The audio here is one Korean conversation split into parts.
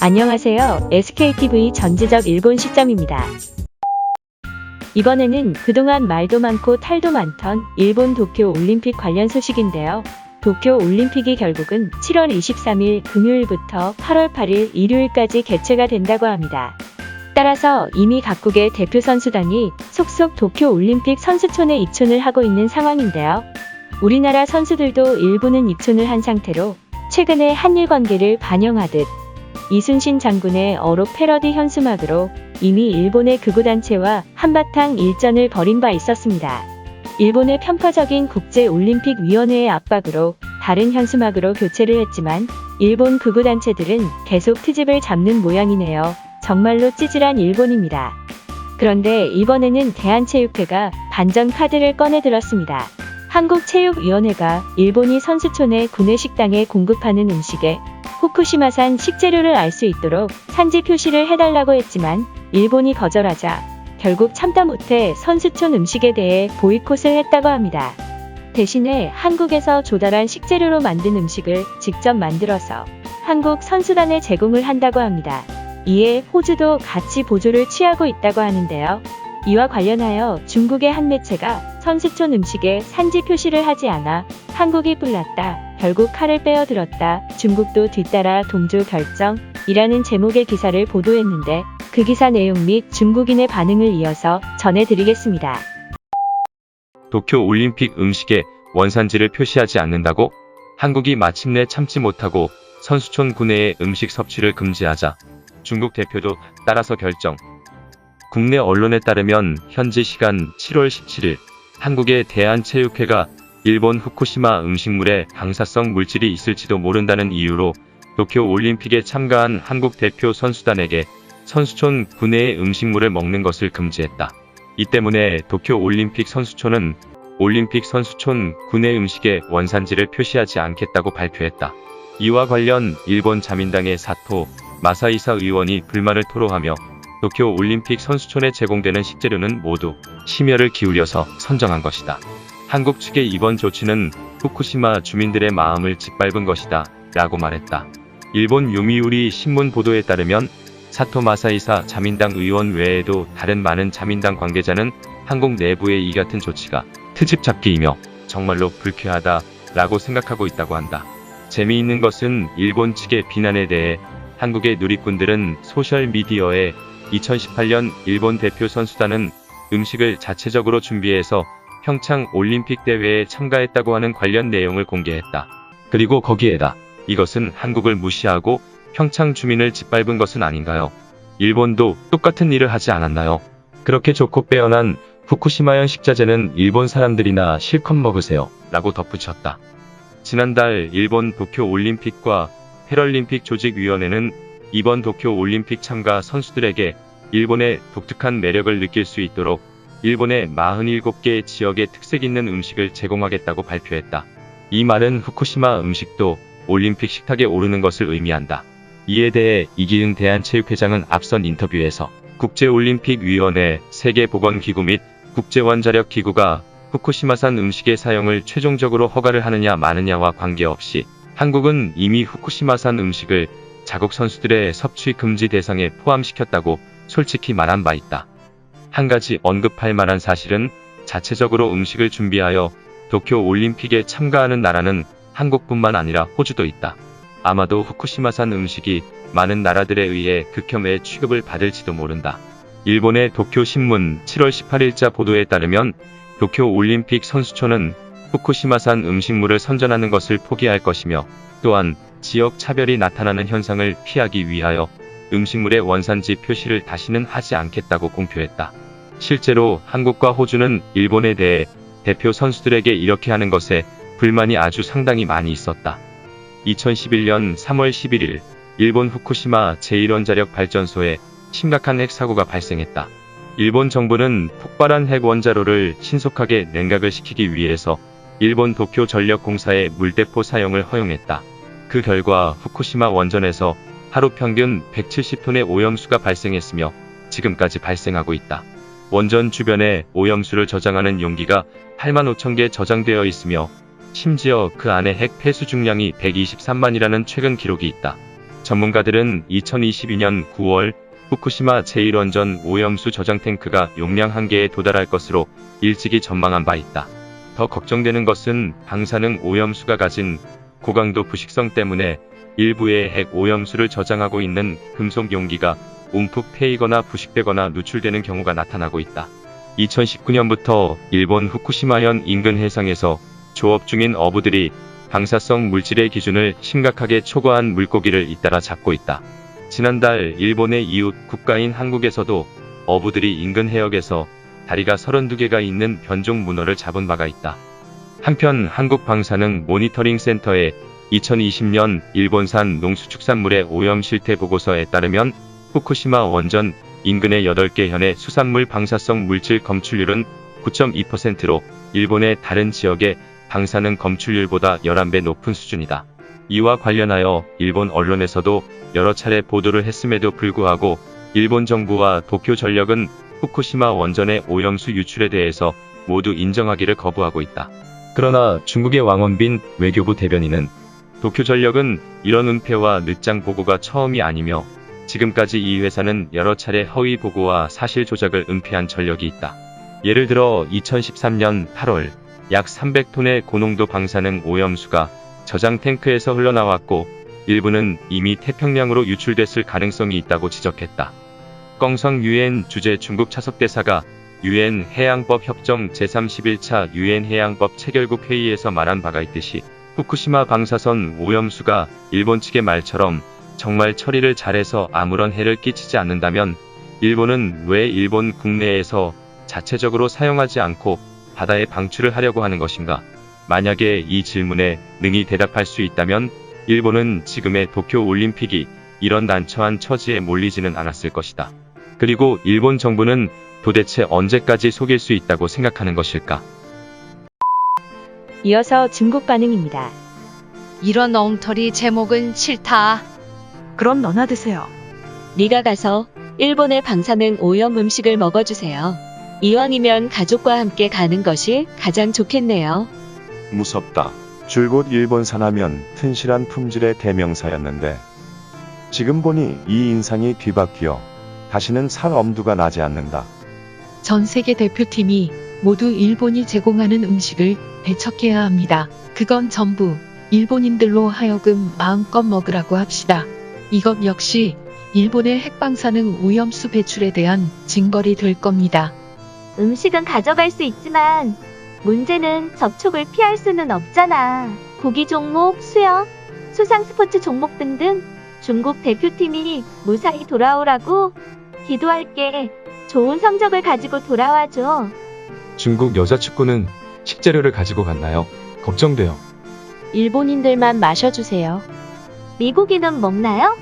안녕하세요. SKTV 전지적 일본 시점입니다. 이번에는 그동안 말도 많고 탈도 많던 일본 도쿄 올림픽 관련 소식인데요. 도쿄 올림픽이 결국은 7월 23일 금요일부터 8월 8일 일요일까지 개최가 된다고 합니다. 따라서 이미 각국의 대표 선수단이 속속 도쿄 올림픽 선수촌에 입촌을 하고 있는 상황인데요. 우리나라 선수들도 일부는 입촌을 한 상태로 최근에 한일 관계를 반영하듯 이순신 장군의 어록 패러디 현수막으로 이미 일본의 극우단체와 한바탕 일전을 벌인 바 있었습니다. 일본의 편파적인 국제올림픽위원회의 압박으로 다른 현수막으로 교체를 했지만 일본 극우단체들은 계속 트집을 잡는 모양이네요. 정말로 찌질한 일본입니다. 그런데 이번에는 대한체육회가 반전 카드를 꺼내들었습니다. 한국체육위원회가 일본이 선수촌의 구내식당에 공급하는 음식에 후쿠시마산 식재료를 알 수 있도록 산지 표시를 해달라고 했지만 일본이 거절하자 결국 참다 못해 선수촌 음식에 대해 보이콧을 했다고 합니다. 대신에 한국에서 조달한 식재료로 만든 음식을 직접 만들어서 한국 선수단에 제공을 한다고 합니다. 이에 호주도 같이 보조를 취하고 있다고 하는데요. 이와 관련하여 중국의 한 매체가 선수촌 음식에 산지 표시를 하지 않아 한국이 뿔났다. 결국 칼을 빼어들었다. 중국도 뒤따라 동조 결정이라는 제목의 기사를 보도했는데 그 기사 내용 및 중국인의 반응을 이어서 전해드리겠습니다. 도쿄 올림픽 음식에 원산지를 표시하지 않는다고? 한국이 마침내 참지 못하고 선수촌 구내의 음식 섭취를 금지하자 중국 대표도 따라서 결정. 국내 언론에 따르면 현지 시간 7월 17일 한국의 대한체육회가 일본 후쿠시마 음식물에 방사성 물질이 있을지도 모른다는 이유로 도쿄 올림픽에 참가한 한국 대표 선수단에게 선수촌 구내의 음식물을 먹는 것을 금지했다. 이 때문에 도쿄 올림픽 선수촌은 올림픽 선수촌 구내 음식에 원산지를 표시하지 않겠다고 발표했다. 이와 관련 일본 자민당의 사토 마사이사 의원이 불만을 토로하며 도쿄 올림픽 선수촌에 제공되는 식재료는 모두 심혈을 기울여서 선정한 것이다. 한국 측의 이번 조치는 후쿠시마 주민들의 마음을 짓밟은 것이다 라고 말했다. 일본 요미우리 신문 보도에 따르면 사토 마사이사 자민당 의원 외에도 다른 많은 자민당 관계자는 한국 내부의 이 같은 조치가 트집 잡기이며 정말로 불쾌하다 라고 생각하고 있다고 한다. 재미있는 것은 일본 측의 비난에 대해 한국의 누리꾼들은 소셜미디어에 2018년 일본 대표 선수단은 음식을 자체적으로 준비해서 평창 올림픽 대회에 참가했다고 하는 관련 내용을 공개했다. 그리고 거기에다 이것은 한국을 무시하고 평창 주민을 짓밟은 것은 아닌가요? 일본도 똑같은 일을 하지 않았나요? 그렇게 좋고 빼어난 후쿠시마현 식자재는 일본 사람들이나 실컷 먹으세요 라고 덧붙였다. 지난달 일본 도쿄 올림픽과 패럴림픽 조직위원회는 이번 도쿄 올림픽 참가 선수들에게 일본의 독특한 매력을 느낄 수 있도록 일본의 47개의 지역의 특색 있는 음식을 제공하겠다고 발표했다. 이 말은 후쿠시마 음식도 올림픽 식탁에 오르는 것을 의미한다. 이에 대해 이기흥 대한체육회장은 앞선 인터뷰에서 국제올림픽위원회, 세계보건기구 및 국제원자력기구가 후쿠시마산 음식의 사용을 최종적으로 허가를 하느냐 마느냐와 관계없이 한국은 이미 후쿠시마산 음식을 자국 선수들의 섭취 금지 대상에 포함시켰다고 솔직히 말한 바 있다. 한 가지 언급할 만한 사실은 자체적으로 음식을 준비하여 도쿄 올림픽에 참가하는 나라는 한국뿐만 아니라 호주도 있다. 아마도 후쿠시마산 음식이 많은 나라들에 의해 극혐의 취급을 받을지도 모른다. 일본의 도쿄신문 7월 18일자 보도에 따르면 도쿄 올림픽 선수촌은 후쿠시마산 음식물을 선전하는 것을 포기할 것이며 또한 지역 차별이 나타나는 현상을 피하기 위하여 음식물의 원산지 표시를 다시는 하지 않겠다고 공표했다. 실제로 한국과 호주는 일본에 대해 대표 선수들에게 이렇게 하는 것에 불만이 아주 상당히 많이 있었다. 2011년 3월 11일 일본 후쿠시마 제1원자력 발전소에 심각한 핵사고가 발생했다. 일본 정부는 폭발한 핵원자로를 신속하게 냉각을 시키기 위해서 일본 도쿄 전력공사의 물대포 사용을 허용했다. 그 결과 후쿠시마 원전에서 하루 평균 170톤의 오염수가 발생했으며 지금까지 발생하고 있다. 원전 주변에 오염수를 저장하는 용기가 8만 5천 개 저장되어 있으며 심지어 그 안에 핵 폐수 중량이 123만이라는 최근 기록이 있다. 전문가들은 2022년 9월 후쿠시마 제1원전 오염수 저장 탱크가 용량 한계에 도달할 것으로 일찍이 전망한 바 있다. 더 걱정되는 것은 방사능 오염수가 가진 고강도 부식성 때문에 일부의 핵 오염수를 저장하고 있는 금속 용기가 움푹 패이거나 부식되거나 누출되는 경우가 나타나고 있다. 2019년부터 일본 후쿠시마현 인근 해상에서 조업 중인 어부들이 방사성 물질의 기준을 심각하게 초과한 물고기를 잇따라 잡고 있다. 지난달 일본의 이웃 국가인 한국에서도 어부들이 인근 해역에서 다리가 32개가 있는 변종 문어를 잡은 바가 있다. 한편 한국방사능 모니터링 센터의 2020년 일본산 농수축산물의 오염 실태 보고서에 따르면 후쿠시마 원전 인근의 8개 현의 수산물 방사성 물질 검출률은 9.2%로 일본의 다른 지역의 방사능 검출률보다 11배 높은 수준이다. 이와 관련하여 일본 언론에서도 여러 차례 보도를 했음에도 불구하고 일본 정부와 도쿄전력은 후쿠시마 원전의 오염수 유출에 대해서 모두 인정하기를 거부하고 있다. 그러나 중국의 왕원빈 외교부 대변인은 도쿄전력은 이런 은폐와 늦장 보고가 처음이 아니며 지금까지 이 회사는 여러 차례 허위 보고와 사실 조작을 은폐한 전력이 있다. 예를 들어 2013년 8월 약 300톤의 고농도 방사능 오염수가 저장 탱크에서 흘러나왔고 일부는 이미 태평양으로 유출됐을 가능성이 있다고 지적했다. 껑성 유엔 주재 중국 차석대사가 유엔 해양법 협정 제31차 유엔 해양법 체결국 회의에서 말한 바가 있듯이 후쿠시마 방사선 오염수가 일본 측의 말처럼 정말 처리를 잘해서 아무런 해를 끼치지 않는다면 일본은 왜 일본 국내에서 자체적으로 사용하지 않고 바다에 방출을 하려고 하는 것인가? 만약에 이 질문에 능히 대답할 수 있다면 일본은 지금의 도쿄 올림픽이 이런 난처한 처지에 몰리지는 않았을 것이다. 그리고 일본 정부는 도대체 언제까지 속일 수 있다고 생각하는 것일까? 이어서 중국 반응입니다. 이런 엉터리 제목은 싫다. 그럼 너나 드세요. 네가 가서 일본의 방사능 오염 음식을 먹어주세요. 이왕이면 가족과 함께 가는 것이 가장 좋겠네요. 무섭다. 줄곧 일본산 하면 튼실한 품질의 대명사였는데 지금 보니 이 인상이 뒤바뀌어 다시는 살 엄두가 나지 않는다. 전 세계 대표팀이 모두 일본이 제공하는 음식을 배척해야 합니다. 그건 전부 일본인들로 하여금 마음껏 먹으라고 합시다. 이것 역시 일본의 핵방사능 오염수 배출에 대한 징벌이 될 겁니다. 음식은 가져갈 수 있지만 문제는 접촉을 피할 수는 없잖아. 구기 종목, 수영, 수상 스포츠 종목 등등 중국 대표팀이 무사히 돌아오라고 기도할게. 좋은 성적을 가지고 돌아와줘. 중국 여자축구는 식재료를 가지고 갔나요? 걱정돼요. 일본인들만 마셔주세요. 미국인은 먹나요?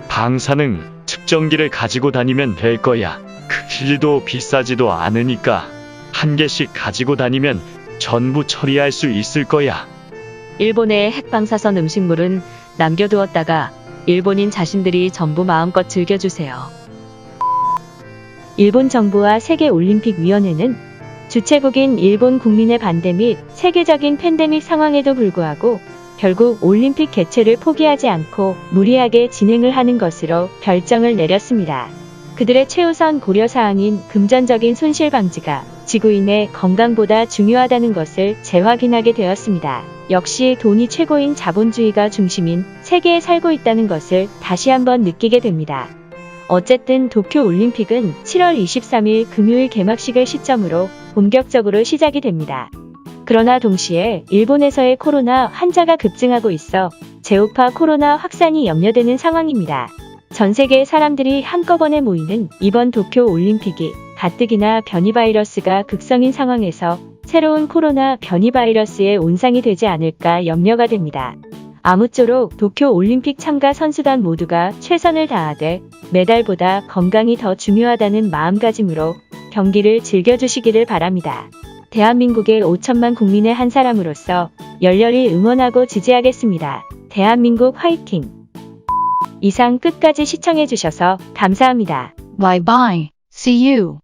방사능 측정기를 가지고 다니면 될 거야. 크기도 비싸지도 않으니까 한 개씩 가지고 다니면 전부 처리할 수 있을 거야. 일본의 핵방사선 음식물은 남겨두었다가 일본인 자신들이 전부 마음껏 즐겨주세요. 일본 정부와 세계올림픽위원회는 주최국인 일본 국민의 반대 및 세계적인 팬데믹 상황에도 불구하고 결국 올림픽 개최를 포기하지 않고 무리하게 진행을 하는 것으로 결정을 내렸습니다. 그들의 최우선 고려사항인 금전적인 손실 방지가 지구인의 건강보다 중요하다는 것을 재확인하게 되었습니다. 역시 돈이 최고인 자본주의가 중심인 세계에 살고 있다는 것을 다시 한번 느끼게 됩니다. 어쨌든 도쿄올림픽은 7월 23일 금요일 개막식을 시점으로 본격적으로 시작이 됩니다. 그러나 동시에 일본에서의 코로나 환자가 급증하고 있어 제5파 코로나 확산이 염려되는 상황입니다. 전 세계의 사람들이 한꺼번에 모이는 이번 도쿄올림픽이 가뜩이나 변이 바이러스가 극성인 상황에서 새로운 코로나 변이 바이러스의 온상이 되지 않을까 염려가 됩니다. 아무쪼록 도쿄올림픽 참가 선수단 모두가 최선을 다하되 메달보다 건강이 더 중요하다는 마음가짐으로 경기를 즐겨주시기를 바랍니다. 대한민국의 5천만 국민의 한 사람으로서 열렬히 응원하고 지지하겠습니다. 대한민국 화이팅! 이상 끝까지 시청해주셔서 감사합니다. Bye bye. See you.